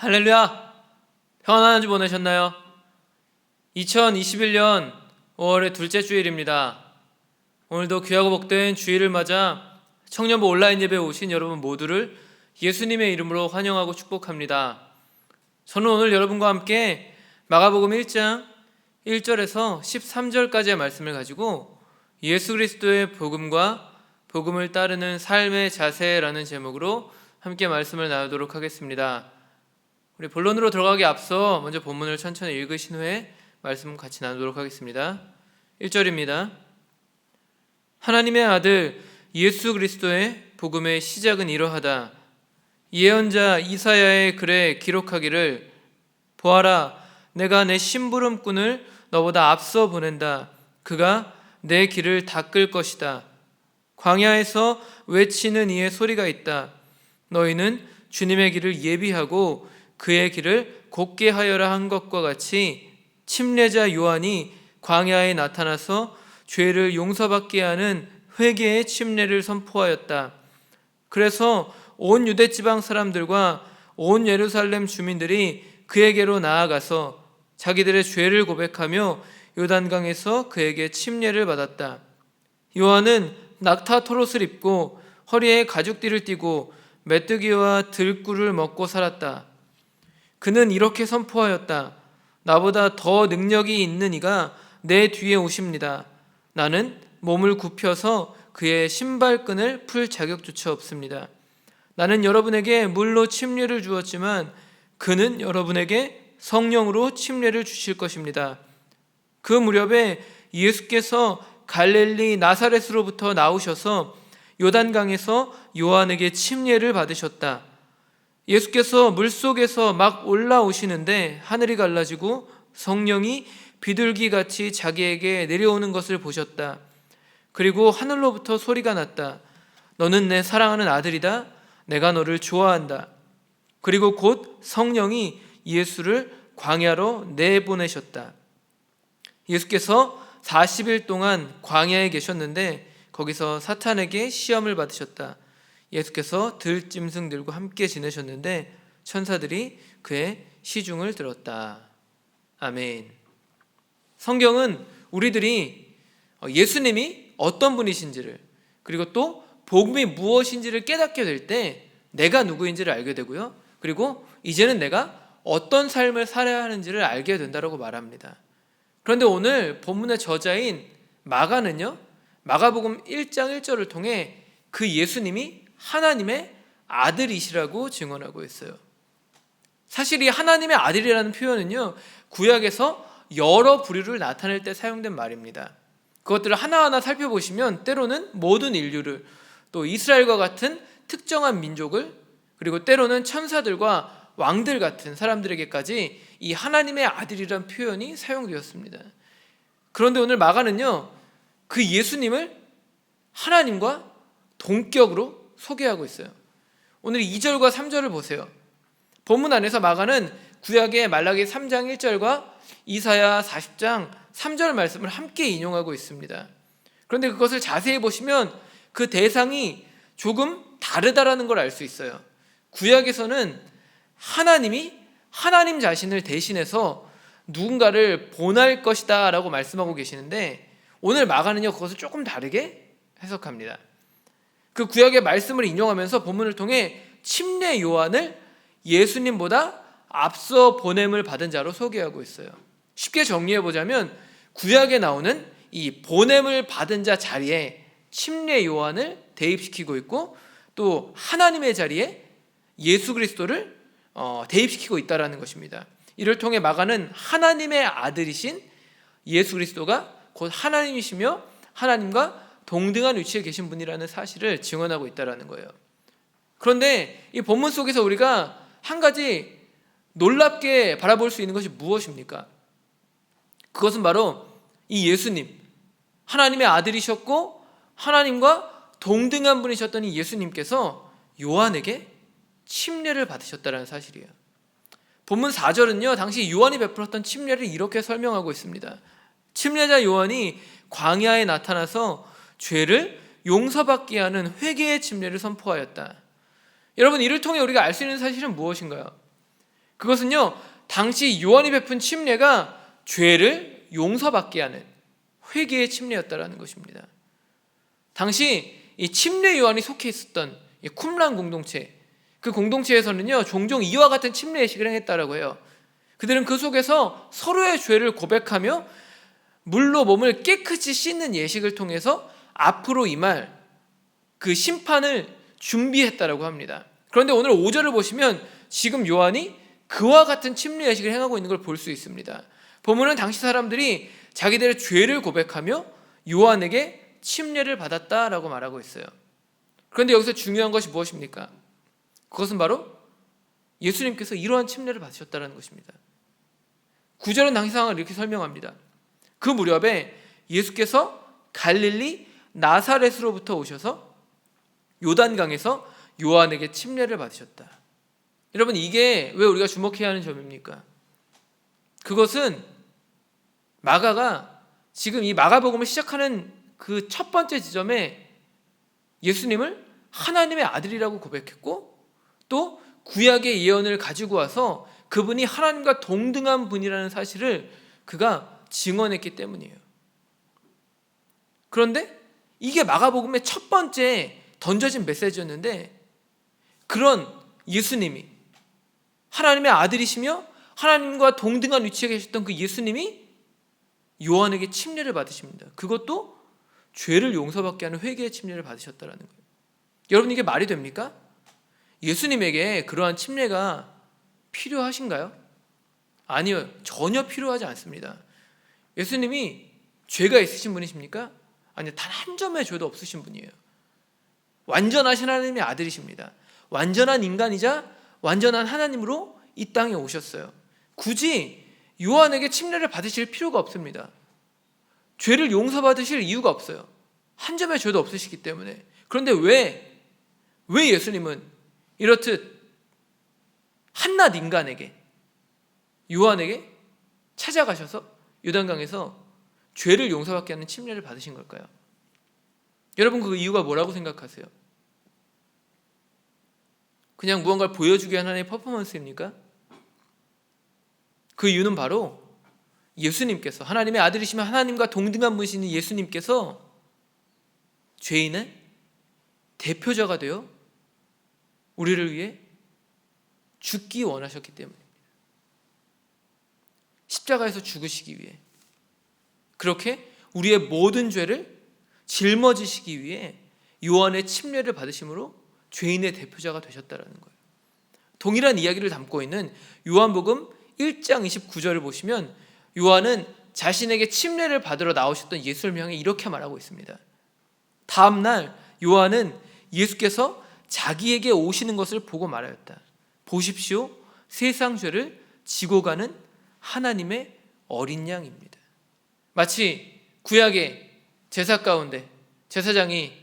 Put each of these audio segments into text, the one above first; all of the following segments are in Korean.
할렐루야! 평안한 한 주 보내셨나요? 2021년 5월의 둘째 주일입니다. 오늘도 귀하고 복된 주일을 맞아 청년부 온라인 예배에 오신 여러분 모두를 예수님의 이름으로 환영하고 축복합니다. 저는 오늘 여러분과 함께 마가복음 1장 1절에서 13절까지의 말씀을 가지고 예수 그리스도의 복음과 복음을 따르는 삶의 자세라는 제목으로 함께 말씀을 나누도록 하겠습니다. 우리 본론으로 들어가기 앞서 먼저 본문을 천천히 읽으신 후에 말씀 같이 나누도록 하겠습니다. 1절입니다. 하나님의 아들 예수 그리스도의 복음의 시작은 이러하다. 예언자 이사야의 글에 기록하기를 보아라, 내가 내 심부름꾼을 너보다 앞서 보낸다. 그가 내 길을 닦을 것이다. 광야에서 외치는 이의 소리가 있다. 너희는 주님의 길을 예비하고 그의 길을 곧게 하여라 한 것과 같이 침례자 요한이 광야에 나타나서 죄를 용서받게 하는 회개의 침례를 선포하였다. 그래서 온 유대 지방 사람들과 온 예루살렘 주민들이 그에게로 나아가서 자기들의 죄를 고백하며 요단강에서 그에게 침례를 받았다. 요한은 낙타 토롯을 입고 허리에 가죽띠를 띠고 메뚜기와 들꿀을 먹고 살았다. 그는 이렇게 선포하였다. 나보다 더 능력이 있는 이가 내 뒤에 오십니다. 나는 몸을 굽혀서 그의 신발끈을 풀 자격조차 없습니다. 나는 여러분에게 물로 침례를 주었지만 그는 여러분에게 성령으로 침례를 주실 것입니다. 그 무렵에 예수께서 갈릴리 나사렛으로부터 나오셔서 요단강에서 요한에게 침례를 받으셨다. 예수께서 물속에서 막 올라오시는데 하늘이 갈라지고 성령이 비둘기같이 자기에게 내려오는 것을 보셨다. 그리고 하늘로부터 소리가 났다. 너는 내 사랑하는 아들이다. 내가 너를 좋아한다. 그리고 곧 성령이 예수를 광야로 내보내셨다. 예수께서 40일 동안 광야에 계셨는데 거기서 사탄에게 시험을 받으셨다. 예수께서 들짐승들과 함께 지내셨는데 천사들이 그의 시중을 들었다. 아멘. 성경은 우리들이 예수님이 어떤 분이신지를 그리고 또 복음이 무엇인지를 깨닫게 될 때 내가 누구인지를 알게 되고요. 그리고 이제는 내가 어떤 삶을 살아야 하는지를 알게 된다고 말합니다. 그런데 오늘 본문의 저자인 마가는요, 마가복음 1장 1절을 통해 그 예수님이 하나님의 아들이시라고 증언하고 있어요. 사실 이 하나님의 아들이라는 표현은요, 구약에서 여러 부류를 나타낼 때 사용된 말입니다. 그것들을 하나하나 살펴보시면 때로는 모든 인류를, 또 이스라엘과 같은 특정한 민족을, 그리고 때로는 천사들과 왕들 같은 사람들에게까지 이 하나님의 아들이라는 표현이 사용되었습니다. 그런데 오늘 마가는요, 그 예수님을 하나님과 동격으로 소개하고 있어요. 오늘 2절과 3절을 보세요. 본문 안에서 마가는 구약의 말라기 3장 1절과 이사야 40장 3절 말씀을 함께 인용하고 있습니다. 그런데 그것을 자세히 보시면 그 대상이 조금 다르다라는 걸 알 수 있어요. 구약에서는 하나님이 하나님 자신을 대신해서 누군가를 보낼 것이다 라고 말씀하고 계시는데 오늘 마가는요, 그것을 조금 다르게 해석합니다. 그 구약의 말씀을 인용하면서 본문을 통해 침례 요한을 예수님보다 앞서 보냄을 받은 자로 소개하고 있어요. 쉽게 정리해 보자면 구약에 나오는 이 보냄을 받은 자 자리에 침례 요한을 대입시키고 있고 또 하나님의 자리에 예수 그리스도를 대입시키고 있다는 것입니다. 이를 통해 마가는 하나님의 아들이신 예수 그리스도가 곧 하나님이시며 하나님과 동등한 위치에 계신 분이라는 사실을 증언하고 있다는 거예요. 그런데 이 본문 속에서 우리가 한 가지 놀랍게 바라볼 수 있는 것이 무엇입니까? 그것은 바로 이 예수님, 하나님의 아들이셨고 하나님과 동등한 분이셨던 이 예수님께서 요한에게 침례를 받으셨다는 사실이에요. 본문 4절은요, 당시 요한이 베풀었던 침례를 이렇게 설명하고 있습니다. 침례자 요한이 광야에 나타나서 죄를 용서받게 하는 회개의 침례를 선포하였다. 여러분, 이를 통해 우리가 알 수 있는 사실은 무엇인가요? 그것은요, 당시 요한이 베푼 침례가 죄를 용서받게 하는 회개의 침례였다라는 것입니다. 당시 이 침례 요한이 속해 있었던 이 쿰란 공동체, 그 공동체에서는요 종종 이와 같은 침례 예식을 행했다라고 해요. 그들은 그 속에서 서로의 죄를 고백하며 물로 몸을 깨끗이 씻는 예식을 통해서 앞으로 임할 그 심판을 준비했다라고 합니다. 그런데 오늘 5절을 보시면 지금 요한이 그와 같은 침례 예식을 행하고 있는 걸 볼 수 있습니다. 본문은 당시 사람들이 자기들의 죄를 고백하며 요한에게 침례를 받았다라고 말하고 있어요. 그런데 여기서 중요한 것이 무엇입니까? 그것은 바로 예수님께서 이러한 침례를 받으셨다는 것입니다. 9절은 당시 상황을 이렇게 설명합니다. 그 무렵에 예수께서 갈릴리 나사렛으로부터 오셔서 요단강에서 요한에게 침례를 받으셨다. 여러분, 이게 왜 우리가 주목해야 하는 점입니까? 그것은 마가가 지금 이 마가복음을 시작하는 그 첫 번째 지점에 예수님을 하나님의 아들이라고 고백했고, 또 구약의 예언을 가지고 와서 그분이 하나님과 동등한 분이라는 사실을 그가 증언했기 때문이에요. 그런데 이게 마가복음의 첫 번째 던져진 메시지였는데, 그런 예수님이 하나님의 아들이시며 하나님과 동등한 위치에 계셨던 그 예수님이 요한에게 침례를 받으십니다. 그것도 죄를 용서받게 하는 회개의 침례를 받으셨다는 거예요. 여러분, 이게 말이 됩니까? 예수님에게 그러한 침례가 필요하신가요? 아니요, 전혀 필요하지 않습니다. 예수님이 죄가 있으신 분이십니까? 아니요, 단 한 점의 죄도 없으신 분이에요. 완전하신 하나님의 아들이십니다. 완전한 인간이자 완전한 하나님으로 이 땅에 오셨어요. 굳이 요한에게 침례를 받으실 필요가 없습니다. 죄를 용서받으실 이유가 없어요. 한 점의 죄도 없으시기 때문에. 그런데 왜 예수님은 이렇듯 한낱 인간에게, 요한에게 찾아가셔서 요단강에서 죄를 용서받게 하는 침례를 받으신 걸까요? 여러분, 그 이유가 뭐라고 생각하세요? 그냥 무언가를 보여주기 위한 하나의 퍼포먼스입니까? 그 이유는 바로 예수님께서, 하나님의 아들이시며 하나님과 동등한 분이신 예수님께서 죄인의 대표자가 되어 우리를 위해 죽기 원하셨기 때문입니다. 십자가에서 죽으시기 위해, 그렇게 우리의 모든 죄를 짊어지시기 위해 요한의 침례를 받으심으로 죄인의 대표자가 되셨다는 거예요. 동일한 이야기를 담고 있는 요한복음 1장 29절을 보시면 요한은 자신에게 침례를 받으러 나오셨던 예수를 향해 이렇게 말하고 있습니다. 다음 날 요한은 예수께서 자기에게 오시는 것을 보고 말하였다. 보십시오, 세상 죄를 지고 가는 하나님의 어린 양입니다. 마치 구약의 제사 가운데 제사장이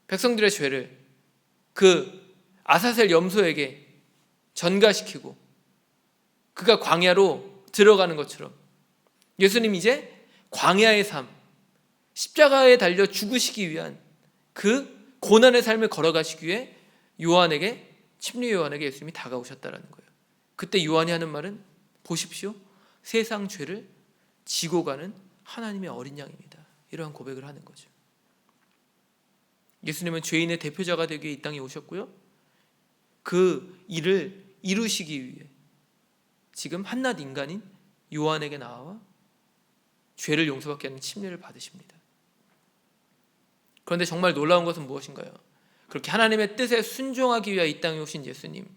백성들의 죄를 그 아사셀 염소에게 전가시키고 그가 광야로 들어가는 것처럼 예수님 이제 광야의 삶, 십자가에 달려 죽으시기 위한 그 고난의 삶을 걸어가시기 위해 침례 요한에게 예수님이 다가오셨다는 거예요. 그때 요한이 하는 말은 보십시오, 세상 죄를 지고 가는 하나님의 어린 양입니다. 이러한 고백을 하는 거죠. 예수님은 죄인의 대표자가 되기 위해 이 땅에 오셨고요, 그 일을 이루시기 위해 지금 한낱 인간인 요한에게 나와 죄를 용서받게 하는 침례를 받으십니다. 그런데 정말 놀라운 것은 무엇인가요? 그렇게 하나님의 뜻에 순종하기 위해 이 땅에 오신 예수님,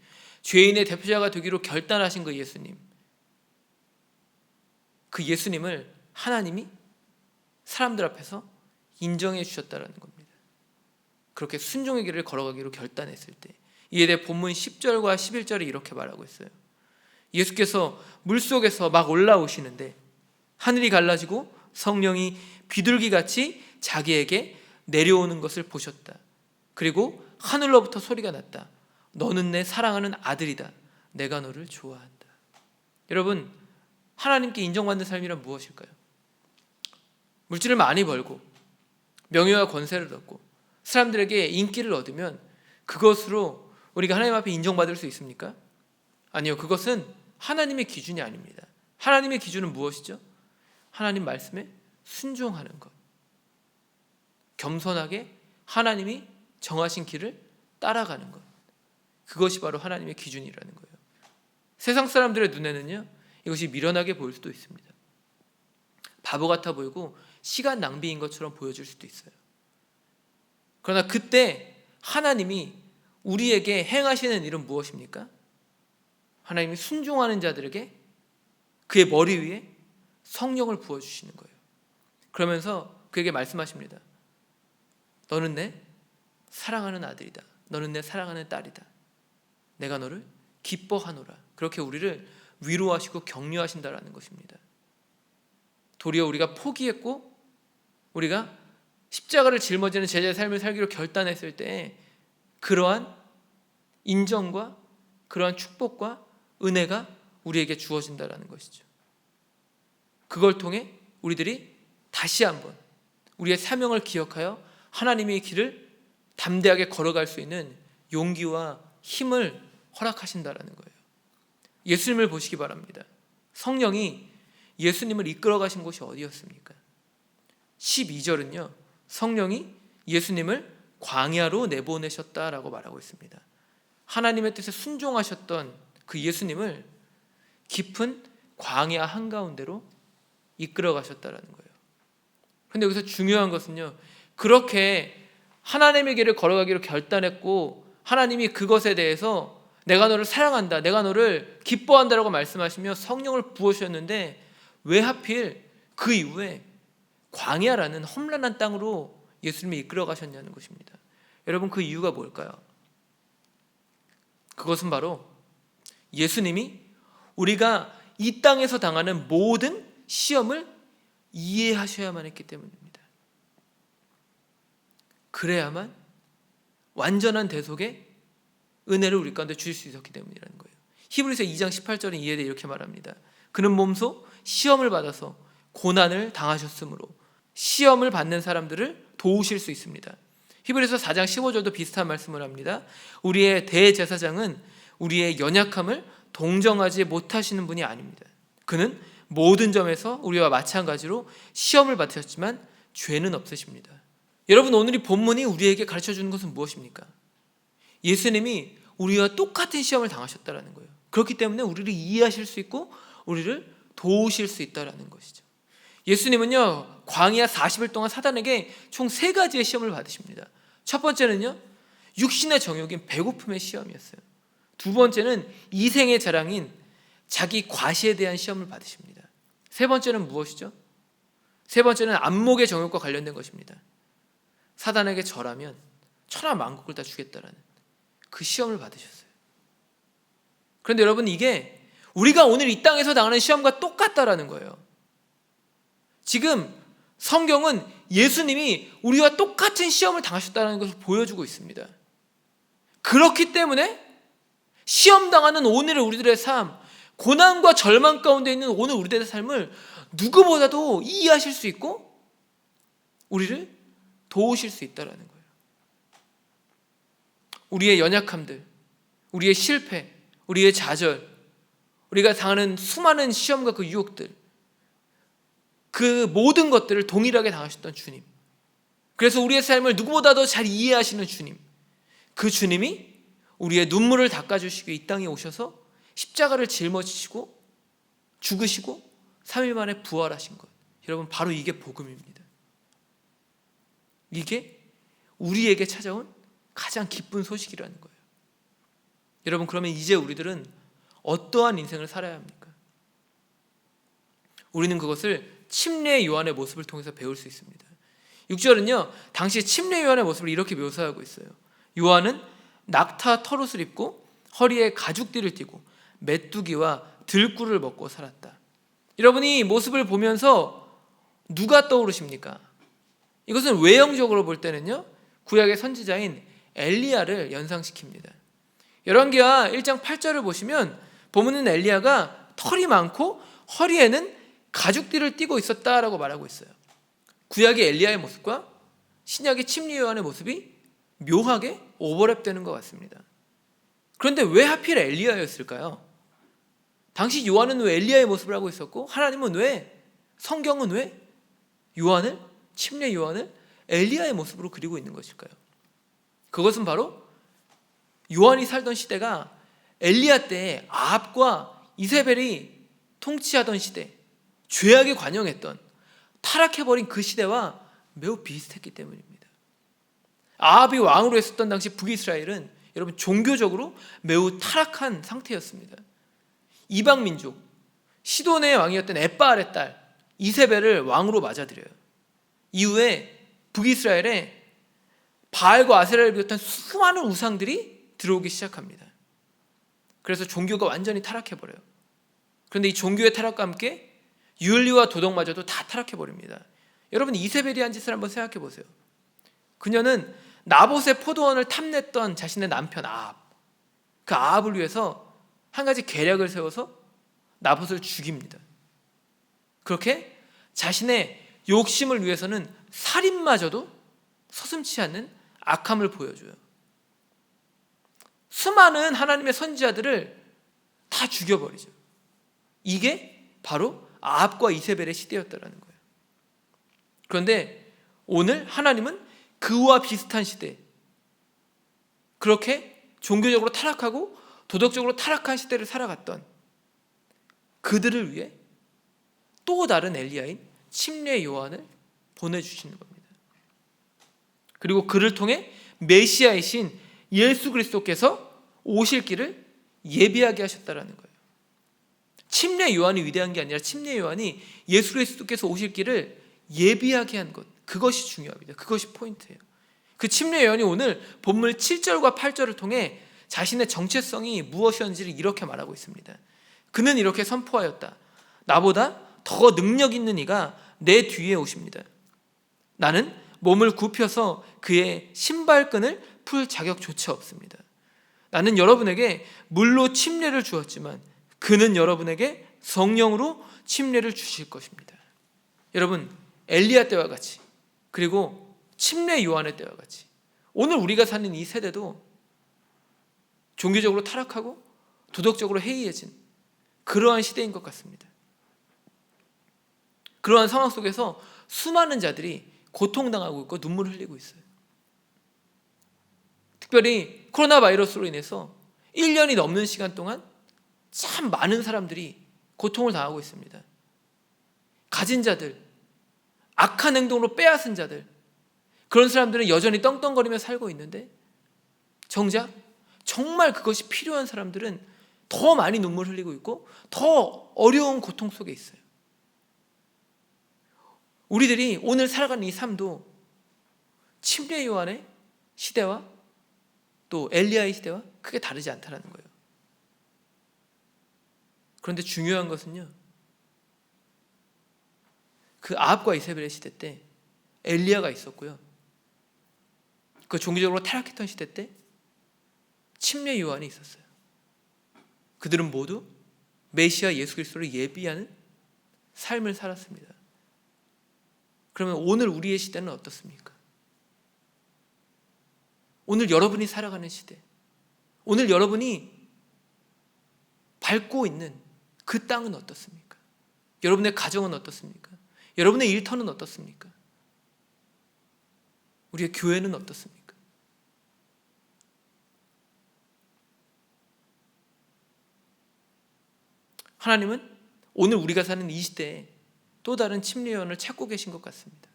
죄인의 대표자가 되기로 결단하신 그 예수님, 그 예수님을 하나님이 사람들 앞에서 인정해 주셨다는 겁니다. 그렇게 순종의 길을 걸어가기로 결단했을 때, 이에 대해 본문 10절과 11절이 이렇게 말하고 있어요. 예수께서 물속에서 막 올라오시는데 하늘이 갈라지고 성령이 비둘기같이 자기에게 내려오는 것을 보셨다. 그리고 하늘로부터 소리가 났다. 너는 내 사랑하는 아들이다. 내가 너를 좋아한다. 여러분, 하나님께 인정받는 삶이란 무엇일까요? 물질을 많이 벌고 명예와 권세를 얻고 사람들에게 인기를 얻으면 그것으로 우리가 하나님 앞에 인정받을 수 있습니까? 아니요, 그것은 하나님의 기준이 아닙니다. 하나님의 기준은 무엇이죠? 하나님 말씀에 순종하는 것, 겸손하게 하나님이 정하신 길을 따라가는 것, 그것이 바로 하나님의 기준이라는 거예요. 세상 사람들의 눈에는요, 이것이 미련하게 보일 수도 있습니다. 바보 같아 보이고 시간 낭비인 것처럼 보여질 수도 있어요. 그러나 그때 하나님이 우리에게 행하시는 일은 무엇입니까? 하나님이 순종하는 자들에게 그의 머리 위에 성령을 부어주시는 거예요. 그러면서 그에게 말씀하십니다. 너는 내 사랑하는 아들이다. 너는 내 사랑하는 딸이다. 내가 너를 기뻐하노라. 그렇게 우리를 위로하시고 격려하신다라는 것입니다. 도리어 우리가 포기했고 우리가 십자가를 짊어지는 제자의 삶을 살기로 결단했을 때 그러한 인정과 그러한 축복과 은혜가 우리에게 주어진다라는 것이죠. 그걸 통해 우리들이 다시 한번 우리의 사명을 기억하여 하나님의 길을 담대하게 걸어갈 수 있는 용기와 힘을 허락하신다라는 거예요. 예수님을 보시기 바랍니다. 성령이 예수님을 이끌어 가신 곳이 어디였습니까? 12절은요, 성령이 예수님을 광야로 내보내셨다라고 말하고 있습니다. 하나님의 뜻에 순종하셨던 그 예수님을 깊은 광야 한가운데로 이끌어 가셨다라는 거예요. 그런데 여기서 중요한 것은요, 그렇게 하나님의 길을 걸어가기로 결단했고 하나님이 그것에 대해서 내가 너를 사랑한다, 내가 너를 기뻐한다라고 말씀하시며 성령을 부으셨는데 왜 하필 그 이후에 광야라는 험난한 땅으로 예수님이 이끌어 가셨냐는 것입니다. 여러분, 그 이유가 뭘까요? 그것은 바로 예수님이 우리가 이 땅에서 당하는 모든 시험을 이해하셔야만 했기 때문입니다. 그래야만 완전한 대속의 은혜를 우리 가운데 주실 수 있었기 때문이라는 거예요. 히브리서 2장 18절은 이에 대해 이렇게 말합니다. 그는 몸소 시험을 받아서 고난을 당하셨으므로 시험을 받는 사람들을 도우실 수 있습니다. 히브리서 4장 15절도 비슷한 말씀을 합니다. 우리의 대제사장은 우리의 연약함을 동정하지 못하시는 분이 아닙니다. 그는 모든 점에서 우리와 마찬가지로 시험을 받으셨지만 죄는 없으십니다. 여러분, 오늘 이 본문이 우리에게 가르쳐주는 것은 무엇입니까? 예수님이 우리와 똑같은 시험을 당하셨다는 거예요. 그렇기 때문에 우리를 이해하실 수 있고 우리를 도우실 수 있다는 것이죠. 예수님은요, 광야 40일 동안 사단에게 총 3가지의 시험을 받으십니다. 첫 번째는요, 육신의 정욕인 배고픔의 시험이었어요. 두 번째는 이생의 자랑인 자기 과시에 대한 시험을 받으십니다. 세 번째는 무엇이죠? 세 번째는 안목의 정욕과 관련된 것입니다. 사단에게 절하면 천하만국을 다 주겠다라는 그 시험을 받으셨어요. 그런데 여러분, 이게 우리가 오늘 이 땅에서 당하는 시험과 똑같다라는 거예요. 지금 성경은 예수님이 우리와 똑같은 시험을 당하셨다는 것을 보여주고 있습니다. 그렇기 때문에 시험 당하는 오늘의 우리들의 삶, 고난과 절망 가운데 있는 오늘 우리들의 삶을 누구보다도 이해하실 수 있고 우리를 도우실 수 있다는 거예요. 우리의 연약함들, 우리의 실패, 우리의 좌절, 우리가 당하는 수많은 시험과 그 유혹들, 그 모든 것들을 동일하게 당하셨던 주님, 그래서 우리의 삶을 누구보다도 잘 이해하시는 주님, 그 주님이 우리의 눈물을 닦아주시고 이 땅에 오셔서 십자가를 짊어지시고 죽으시고 3일 만에 부활하신 것, 여러분, 바로 이게 복음입니다. 이게 우리에게 찾아온 가장 기쁜 소식이라는 거예요. 여러분, 그러면 이제 우리들은 어떠한 인생을 살아야 합니까? 우리는 그것을 침례 요한의 모습을 통해서 배울 수 있습니다. 6절은요, 당시 침례 요한의 모습을 이렇게 묘사하고 있어요. 요한은 낙타 털옷을 입고 허리에 가죽띠를 띠고 메뚜기와 들꿀을 먹고 살았다. 여러분이 이 모습을 보면서 누가 떠오르십니까? 이것은 외형적으로 볼 때는요, 구약의 선지자인 엘리야를 연상시킵니다. 열왕기하 1장 8절을 보시면 보면은 엘리야가 털이 많고 허리에는 가죽띠를 띠고 있었다라고 말하고 있어요. 구약의 엘리야의 모습과 신약의 침례 요한의 모습이 묘하게 오버랩되는 것 같습니다. 그런데 왜 하필 엘리야였을까요? 당시 요한은 왜 엘리야의 모습을 하고 있었고, 하나님은 왜, 성경은 왜 요한을, 침례 요한을 엘리야의 모습으로 그리고 있는 것일까요? 그것은 바로 요한이 살던 시대가 엘리야 때에 아합과 이세벨이 통치하던 시대, 죄악에 관영했던, 타락해버린 그 시대와 매우 비슷했기 때문입니다. 아합이 왕으로 했었던 당시 북이스라엘은 여러분 종교적으로 매우 타락한 상태였습니다. 이방 민족, 시돈의 왕이었던 엣바알의 딸 이세벨을 왕으로 맞아들여요. 이후에 북이스라엘에 바알과 아세라를 비롯한 수많은 우상들이 들어오기 시작합니다. 그래서 종교가 완전히 타락해버려요. 그런데 이 종교의 타락과 함께 윤리와 도덕마저도 다 타락해버립니다. 여러분, 이세벨이 한 짓을 한번 생각해 보세요. 그녀는 나봇의 포도원을 탐냈던 자신의 남편 아합, 그 아합을 위해서 한 가지 계략을 세워서 나봇을 죽입니다. 그렇게 자신의 욕심을 위해서는 살인마저도 서슴지 않는 악함을 보여줘요. 수많은 하나님의 선지자들을 다 죽여버리죠. 이게 바로 아합과 이세벨의 시대였다는 거예요. 그런데 오늘 하나님은 그와 비슷한 시대, 그렇게 종교적으로 타락하고 도덕적으로 타락한 시대를 살아갔던 그들을 위해 또 다른 엘리야인 침례 요한을 보내주시는 겁니다. 그리고 그를 통해 메시아이신 예수 그리스도께서 오실 길을 예비하게 하셨다라는 거예요. 침례 요한이 위대한 게 아니라 침례 요한이 예수 그리스도께서 오실 길을 예비하게 한 것, 그것이 중요합니다. 그것이 포인트예요. 그 침례 요한이 오늘 본문 7절과 8절을 통해 자신의 정체성이 무엇이었는지를 이렇게 말하고 있습니다. 그는 이렇게 선포하였다. 나보다 더 능력 있는 이가 내 뒤에 오십니다. 나는 몸을 굽혀서 그의 신발끈을 풀 자격조차 없습니다. 나는 여러분에게 물로 침례를 주었지만 그는 여러분에게 성령으로 침례를 주실 것입니다. 여러분, 엘리야 때와 같이, 그리고 침례 요한의 때와 같이 오늘 우리가 사는 이 세대도 종교적으로 타락하고 도덕적으로 해이해진 그러한 시대인 것 같습니다. 그러한 상황 속에서 수많은 자들이 고통당하고 있고 눈물을 흘리고 있어요. 특별히 코로나 바이러스로 인해서 1년이 넘는 시간 동안 참 많은 사람들이 고통을 당하고 있습니다. 가진 자들, 악한 행동으로 빼앗은 자들, 그런 사람들은 여전히 떵떵거리며 살고 있는데 정작 정말 그것이 필요한 사람들은 더 많이 눈물 흘리고 있고 더 어려운 고통 속에 있어요. 우리들이 오늘 살아가는 이 삶도 침례 요한의 시대와 또 엘리야의 시대와 크게 다르지 않다는 거예요. 그런데 중요한 것은요, 그 아합과 이세벨의 시대 때 엘리야가 있었고요, 그 종교적으로 타락했던 시대 때 침례 요한이 있었어요. 그들은 모두 메시아 예수 그리스도를 예비하는 삶을 살았습니다. 그러면 오늘 우리의 시대는 어떻습니까? 오늘 여러분이 살아가는 시대, 오늘 여러분이 밟고 있는 그 땅은 어떻습니까? 여러분의 가정은 어떻습니까? 여러분의 일터는 어떻습니까? 우리의 교회는 어떻습니까? 하나님은 오늘 우리가 사는 이 시대에 또 다른 침례 요한을 찾고 계신 것 같습니다.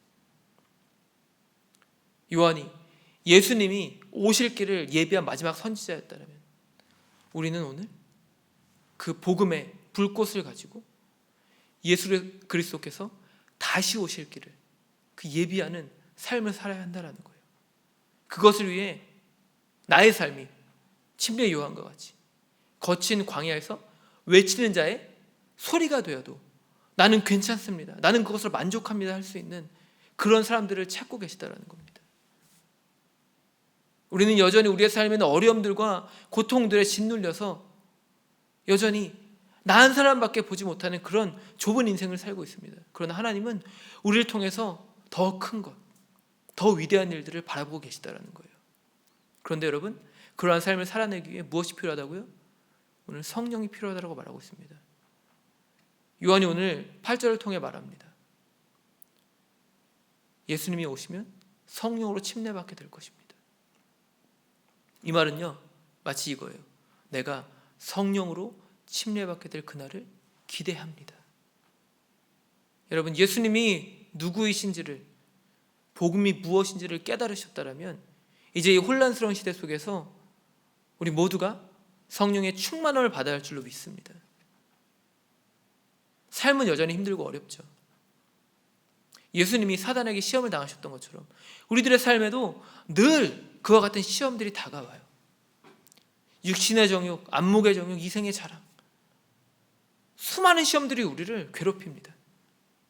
요한이 예수님이 오실 길을 예비한 마지막 선지자였다면 우리는 오늘 그 복음의 불꽃을 가지고 예수 그리스도께서 다시 오실 길을 그 예비하는 삶을 살아야 한다는 거예요. 그것을 위해 나의 삶이 침례 요한과 같이 거친 광야에서 외치는 자의 소리가 되어도 나는 괜찮습니다, 나는 그것을 만족합니다 할 수 있는 그런 사람들을 찾고 계시다라는 겁니다. 우리는 여전히 우리의 삶에는 어려움들과 고통들에 짓눌려서 여전히 나 한 사람밖에 보지 못하는 그런 좁은 인생을 살고 있습니다. 그러나 하나님은 우리를 통해서 더 큰 것, 더 위대한 일들을 바라보고 계시다라는 거예요. 그런데 여러분, 그러한 삶을 살아내기 위해 무엇이 필요하다고요? 오늘 성령이 필요하다고 말하고 있습니다. 요한이 오늘 8절을 통해 말합니다. 예수님이 오시면 성령으로 침례받게 될 것입니다. 이 말은요, 마치 이거예요. 내가 성령으로 침례받게 될 그날을 기대합니다. 여러분, 예수님이 누구이신지를, 복음이 무엇인지를 깨달으셨다면 이제 이 혼란스러운 시대 속에서 우리 모두가 성령의 충만함을 받아야 할 줄로 믿습니다. 삶은 여전히 힘들고 어렵죠. 예수님이 사단에게 시험을 당하셨던 것처럼 우리들의 삶에도 늘 그와 같은 시험들이 다가와요. 육신의 정욕, 안목의 정욕, 이생의 자랑, 수많은 시험들이 우리를 괴롭힙니다.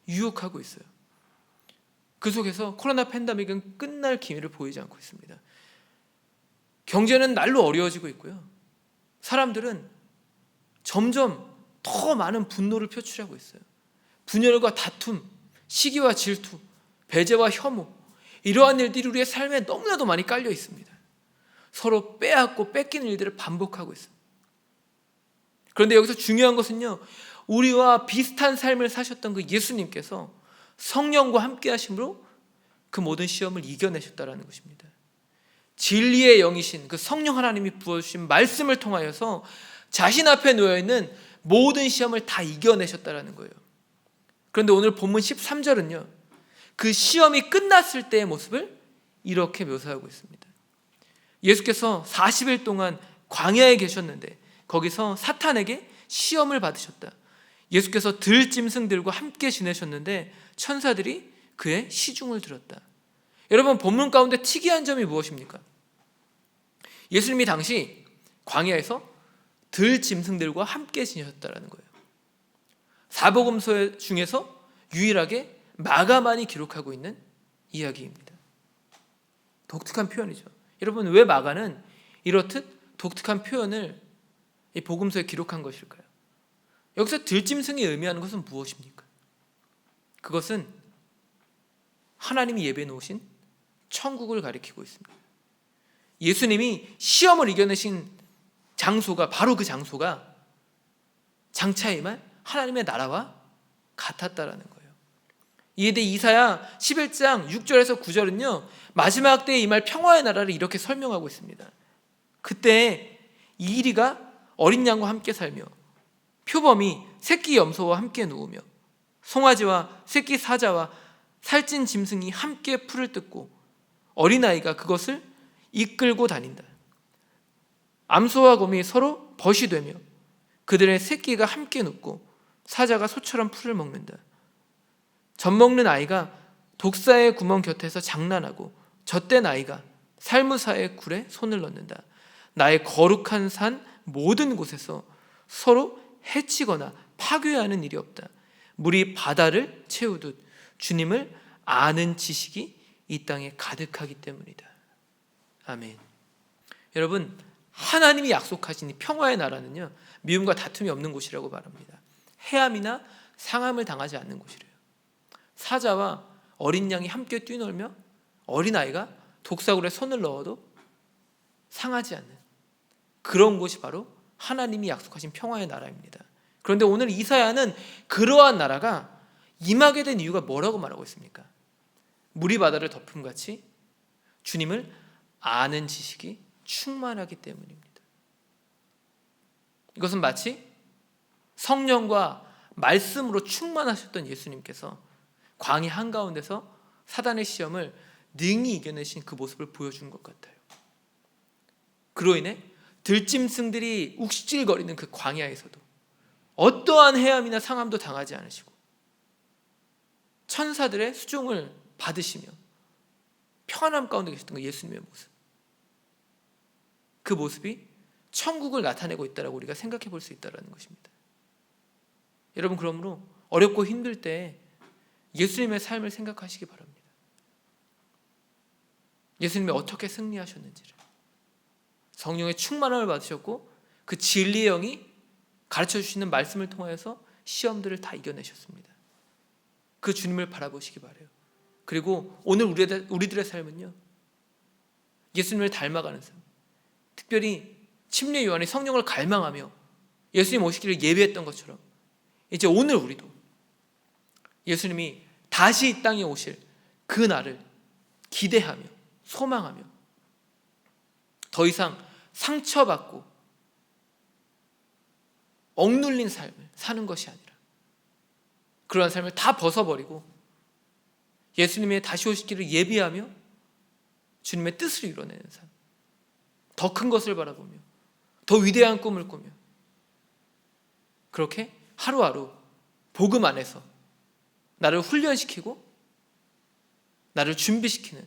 유혹하고 있어요. 그 속에서 코로나 팬데믹은 끝날 기미를 보이지 않고 있습니다. 경제는 날로 어려워지고 있고요. 사람들은 점점 더 많은 분노를 표출하고 있어요. 분열과 다툼, 시기와 질투, 배제와 혐오, 이러한 일들이 우리의 삶에 너무나도 많이 깔려 있습니다. 서로 빼앗고 뺏기는 일들을 반복하고 있어요. 그런데 여기서 중요한 것은요, 우리와 비슷한 삶을 사셨던 그 예수님께서 성령과 함께 하심으로 그 모든 시험을 이겨내셨다는 것입니다. 진리의 영이신 그 성령 하나님이 부어주신 말씀을 통하여서 자신 앞에 놓여있는 모든 시험을 다 이겨내셨다는 거예요. 그런데 오늘 본문 13절은요, 그 시험이 끝났을 때의 모습을 이렇게 묘사하고 있습니다. 예수께서 40일 동안 광야에 계셨는데 거기서 사탄에게 시험을 받으셨다. 예수께서 들짐승들과 함께 지내셨는데 천사들이 그의 시중을 들었다. 여러분, 본문 가운데 특이한 점이 무엇입니까? 예수님이 당시 광야에서 들짐승들과 함께 지내셨다는 거예요. 사복음서 중에서 유일하게 마가만이 기록하고 있는 이야기입니다. 독특한 표현이죠. 여러분, 왜 마가는 이렇듯 독특한 표현을 이 복음서에 기록한 것일까요? 여기서 들짐승이 의미하는 것은 무엇입니까? 그것은 하나님이 예배해 놓으신 천국을 가리키고 있습니다. 예수님이 시험을 이겨내신 장소가, 바로 그 장소가 장차 임할 하나님의 나라와 같았다라는 거예요. 이에 대해 이사야 11장 6절에서 9절은요, 마지막 때에 임할 평화의 나라를 이렇게 설명하고 있습니다. 그때 이리가 어린 양과 함께 살며 표범이 새끼 염소와 함께 누우며 송아지와 새끼 사자와 살찐 짐승이 함께 풀을 뜯고 어린아이가 그것을 이끌고 다닌다. 암소와 곰이 서로 벗이 되며 그들의 새끼가 함께 눕고 사자가 소처럼 풀을 먹는다. 젖 먹는 아이가 독사의 구멍 곁에서 장난하고 젖된 아이가 살무사의 굴에 손을 넣는다. 나의 거룩한 산 모든 곳에서 서로 해치거나 파괴하는 일이 없다. 물이 바다를 채우듯 주님을 아는 지식이 이 땅에 가득하기 때문이다. 아멘. 여러분, 하나님이 약속하신 이 평화의 나라는요, 미움과 다툼이 없는 곳이라고 말합니다. 해함이나 상함을 당하지 않는 곳이래요. 사자와 어린 양이 함께 뛰놀며 어린아이가 독사굴에 손을 넣어도 상하지 않는 그런 곳이 바로 하나님이 약속하신 평화의 나라입니다. 그런데 오늘 이사야는 그러한 나라가 임하게 된 이유가 뭐라고 말하고 있습니까? 물이 바다를 덮음같이 주님을 아는 지식이 충만하기 때문입니다. 이것은 마치 성령과 말씀으로 충만하셨던 예수님께서 광야 한가운데서 사단의 시험을 능히 이겨내신 그 모습을 보여준 것 같아요. 그로 인해 들짐승들이 욱실거리는 그 광야에서도 어떠한 해함이나 상함도 당하지 않으시고 천사들의 수종을 받으시며 평안함 가운데 계셨던 그 예수님의 모습, 그 모습이 천국을 나타내고 있다고 우리가 생각해 볼 수 있다는 것입니다. 여러분, 그러므로 어렵고 힘들 때 예수님의 삶을 생각하시기 바랍니다. 예수님이 어떻게 승리하셨는지를, 성령의 충만함을 받으셨고 그 진리의 영이 가르쳐 주시는 말씀을 통하여서 시험들을 다 이겨내셨습니다. 그 주님을 바라보시기 바라요. 그리고 오늘 우리들의 삶은요, 예수님을 닮아가는 삶, 특별히 침례 요한이 성령을 갈망하며 예수님 오시기를 예배했던 것처럼 이제 오늘 우리도 예수님이 다시 이 땅에 오실 그 날을 기대하며 소망하며 더 이상 상처받고 억눌린 삶을 사는 것이 아니라 그러한 삶을 다 벗어버리고 예수님의 다시 오시기를 예비하며 주님의 뜻을 이뤄내는 삶, 더 큰 것을 바라보며 더 위대한 꿈을 꾸며 그렇게 하루하루 복음 안에서 나를 훈련시키고 나를 준비시키는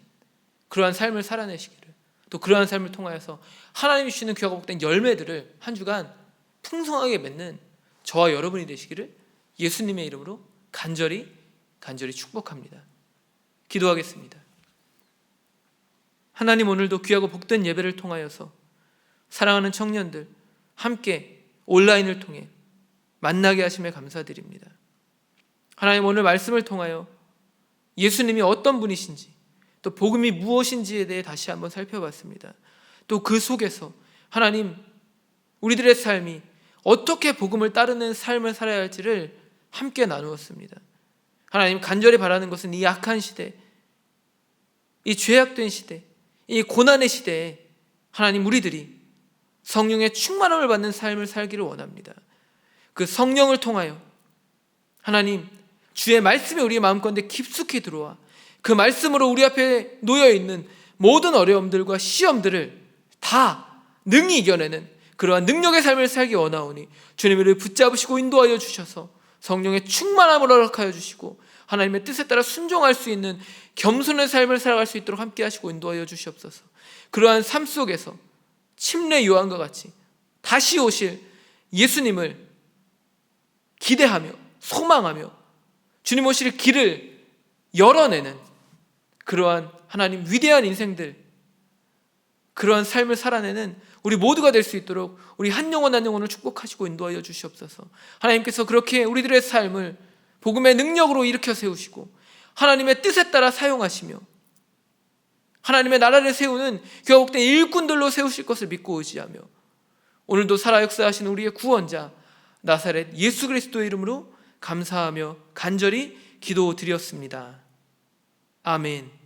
그러한 삶을 살아내시기를, 또 그러한 삶을 통하여서 하나님이 주시는 귀하고 복된 열매들을 한 주간 풍성하게 맺는 저와 여러분이 되시기를 예수님의 이름으로 간절히 축복합니다. 기도하겠습니다. 하나님, 오늘도 귀하고 복된 예배를 통하여서 사랑하는 청년들 함께 온라인을 통해 만나게 하심에 감사드립니다. 하나님, 오늘 말씀을 통하여 예수님이 어떤 분이신지 또 복음이 무엇인지에 대해 다시 한번 살펴봤습니다. 또 그 속에서 하나님, 우리들의 삶이 어떻게 복음을 따르는 삶을 살아야 할지를 함께 나누었습니다. 하나님, 간절히 바라는 것은 이 악한 시대, 이 죄악된 시대, 이 고난의 시대에 하나님, 우리들이 성령의 충만함을 받는 삶을 살기를 원합니다. 그 성령을 통하여 하나님, 주의 말씀이 우리의 마음가운데 깊숙이 들어와 그 말씀으로 우리 앞에 놓여있는 모든 어려움들과 시험들을 다 능히 이겨내는 그러한 능력의 삶을 살기 원하오니 주님이 우리를 붙잡으시고 인도하여 주셔서 성령의 충만함을 허락하여 주시고 하나님의 뜻에 따라 순종할 수 있는 겸손한 삶을 살아갈 수 있도록 함께 하시고 인도하여 주시옵소서. 그러한 삶 속에서 침례 요한과 같이 다시 오실 예수님을 기대하며 소망하며 주님 오실 길을 열어내는 그러한 하나님 위대한 인생들, 그러한 삶을 살아내는 우리 모두가 될 수 있도록 우리 한 영혼 한 영혼을 축복하시고 인도하여 주시옵소서. 하나님께서 그렇게 우리들의 삶을 복음의 능력으로 일으켜 세우시고 하나님의 뜻에 따라 사용하시며 하나님의 나라를 세우는 귀하고 복된 일꾼들로 세우실 것을 믿고 의지하며 오늘도 살아 역사하시는 우리의 구원자 나사렛 예수 그리스도의 이름으로 감사하며 간절히 기도드렸습니다. 아멘.